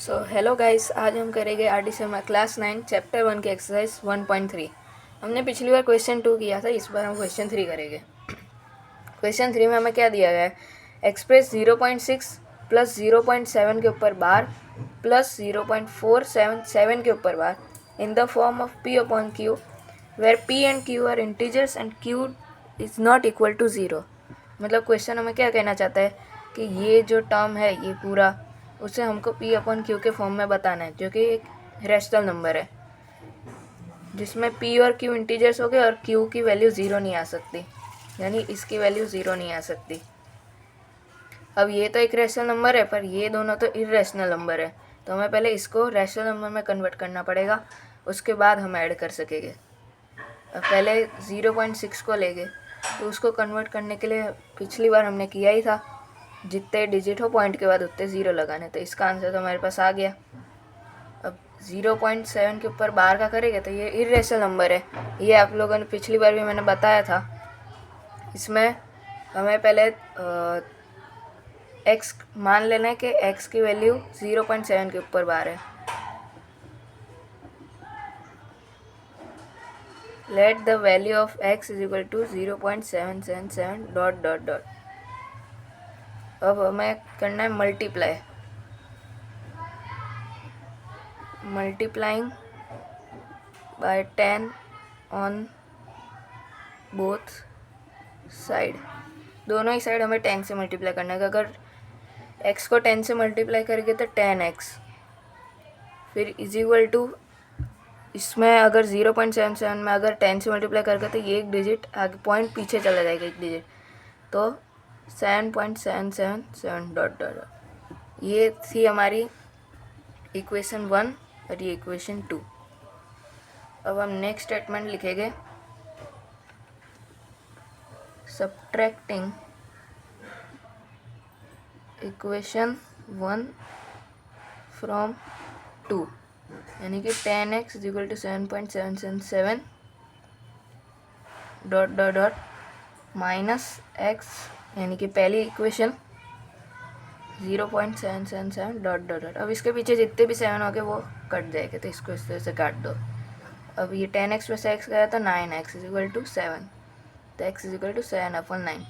So hello guys, आज हम करेंगे आर.डी. शर्मा क्लास 9 चैप्टर 1 के एक्सरसाइज 1.3। हमने पिछली बार क्वेश्चन 2 किया था, इस बार हम क्वेश्चन 3 करेंगे। क्वेश्चन 3 में हमें क्या दिया गया है? एक्सप्रेस 0.6 प्लस 0.7 के ऊपर बार प्लस 0.477 के ऊपर bar in the form of P upon Q where P and Q are integers and Q is not equal to 0। मतलब क्वेश्चन हमें क्या कहना चाहता है कि ये जो टर्म है ये पूरा उसे हमको P अपॉन Q के फॉर्म में बताना है, जो कि एक रैशनल नंबर है जिसमें P और Q इंटीजर्स हो गए और Q की वैल्यू ज़ीरो नहीं आ सकती, यानी इसकी वैल्यू ज़ीरो नहीं आ सकती। अब ये तो एक रैशनल नंबर है, पर ये दोनों तो इर्रेशनल नंबर है, तो हमें पहले इसको रैशनल नंबर में कन्वर्ट करना पड़ेगा, उसके बाद हम ऐड कर सकेंगे। अब पहले 0.6 को लेंगे, तो उसको कन्वर्ट करने के लिए पिछली बार हमने किया ही था, जितने डिजिट हो पॉइंट के बाद उतने ज़ीरो लगाने, तो इसका आंसर तो हमारे पास आ गया। अब 0.7 के ऊपर बार का करेंगे तो ये इर्रेशनल नंबर है, ये आप लोगों ने पिछली बार भी मैंने बताया था। इसमें हमें पहले x मान लेना है कि x की वैल्यू 0.7 के ऊपर बार है। Let the value of x is equal to 0.777 dot dot dot. अब हमें करना है multiplying by 10 on both side. दोनों ही साइड हमें 10 से मल्टीप्लाई करना है। अगर x को 10 से मल्टीप्लाई करेंगे तो 10x, फिर इज इक्वल टू, इसमें अगर 0.77 में अगर 10 से मल्टीप्लाई करके तो ये एक डिजिट आगे पॉइंट पीछे चला जाएगा, एक डिजिट, तो 7.777 डॉट डॉट डॉट। ये थी हमारी इक्वेशन 1 और ये इक्वेशन 2। अब हम नेक्स्ट स्टेटमेंट लिखेंगे, सब्ट्रैक्टिंग इक्वेशन 1 फ्रॉम 2, यानी कि 10x is equal to 7.777 dot dot dot minus x, यानी कि पहली इक्वेशन 0.777 डॉट डॉट डॉट। अब इसके पीछे जितने भी 7 हो गए वो कट जाएंगे, तो इसको इस तरह से काट दो। अब ये 10x में से x गया तो 9x इज इक्वल टू 7, तो x इज इक्वल टू 7/9,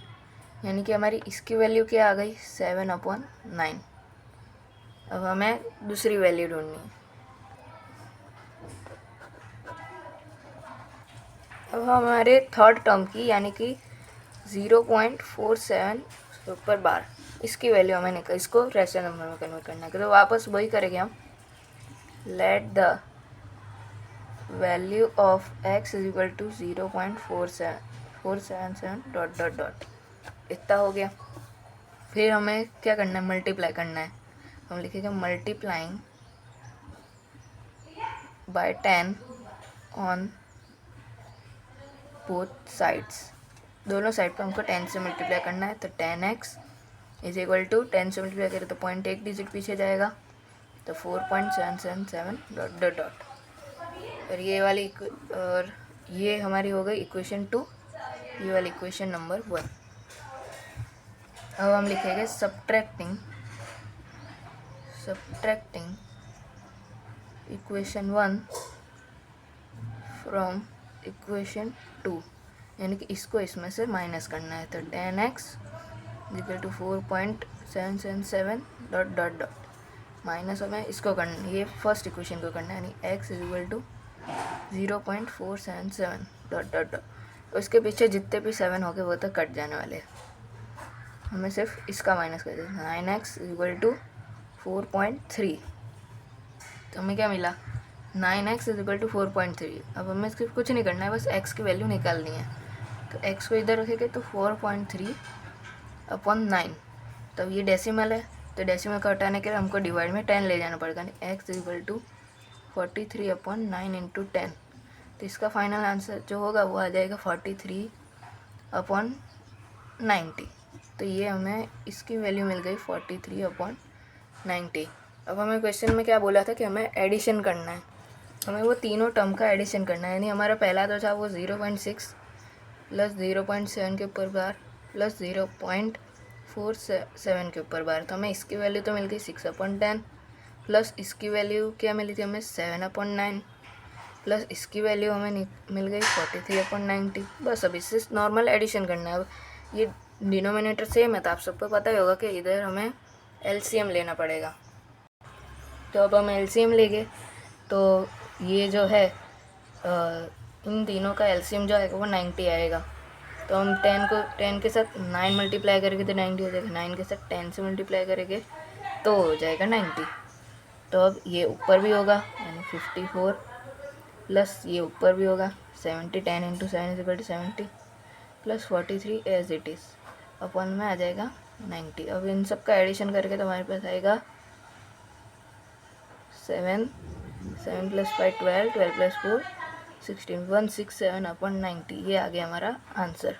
यानी कि हमारी इसकी वैल्यू क्या आ गई 7/9। अब हमें दूसरी वैल्यू ढूंढनी है। अब हमारे थर्ड टर्म की, यानी कि 0.47 ऊपर बार, इसकी वैल्यू हमें निकल, इसको रैशनल नंबर में कन्वर्ट करना है, तो वापस वही करेंगे हम। Let the value of x is equal to 0.477 dot dot dot, इतना हो गया। फिर हमें क्या करना है, मल्टीप्लाई करना है। हम लिखेंगे multiplying by 10 on both sides. दोनों साइड पर हमको 10 से मल्टीप्लाई करना है, तो 10x इज इक्वल टू 10 से मल्टीप्लाई करें तो पॉइंट एक डिजिट पीछे जाएगा, तो 4.777 डॉट डॉट डॉट। और ये वाली और ये हमारी हो गई इक्वेशन 2, ये वाली इक्वेशन नंबर 1। अब हम लिखेंगे सब्ट्रैक्टिंग इक्वेशन 1 फ्रॉम इक्वेशन 2, यानी कि इसको इसमें से माइनस करना है, तो 10x equal to 4.777 dot dot dot minus हमें इसको करना है, ये फर्स्ट इक्वेशन को करना है, यानी x is equal to 0.477 dot dot dot. उसके पीछे जितने भी 7 हो गए वो तो कट जाने वाले हैं, हमें सिर्फ इसका माइनस कर देना। 9x इज इक्वल टू 4.3, तो हमें क्या मिला 9x इज इक्वल टू 4.3। अब हमें सिर्फ कुछ नहीं करना है, बस x की वैल्यू निकालनी है, तो x को इधर रखेंगे तो 4.3/9। तब ये डेसिमल है, तो डेसिमल का हटाने के लिए हमको डिवाइड में 10 ले जाना पड़ेगा, x is equal to 43/9 into 10, तो इसका फाइनल आंसर जो होगा वो आ जाएगा 43/90। तो ये हमें इसकी वैल्यू मिल गई 43/90। अब हमें क्वेश्चन में क्या बोला था कि हमें एडिशन करना है, हमें वो तीनों टर्म का एडिशन करना है, यानी हमारा पहला तो था वो 0.6 प्लस 0.7 के ऊपर बार प्लस 0.47 के ऊपर बार, तो हमें इसकी वैल्यू तो मिल गई 6/10 प्लस इसकी वैल्यू क्या मिली थी हमें 7/9, प्लस इसकी वैल्यू हमें मिल गई 43/90। बस अब इससे नॉर्मल एडिशन करना है। अब ये डिनोमिनेटर सेम है तो आप सबको पता ही होगा कि इधर हमें एलसीएम लेना पड़ेगा। तो अब हम एलसीएम लेंगे तो ये जो है इन तीनों का एलसीएम जो आएगा वो 90 आएगा। तो हम 10 के साथ 9 मल्टीप्लाई करेंगे तो 90 हो जाएगा, 9 के साथ 10 से मल्टीप्लाई करेंगे तो हो जाएगा 90। तो अब ये ऊपर भी होगा यानी 54 प्लस ये ऊपर भी होगा 70, 10 into 7 = 70 plus 43 as it is अपन में आ जाएगा 90। अब इन सब का एडिशन करके तो हमारे पास आएगा 7 + 5 12, 12 + 4 16, 167/90। ये आ गया हमारा आंसर।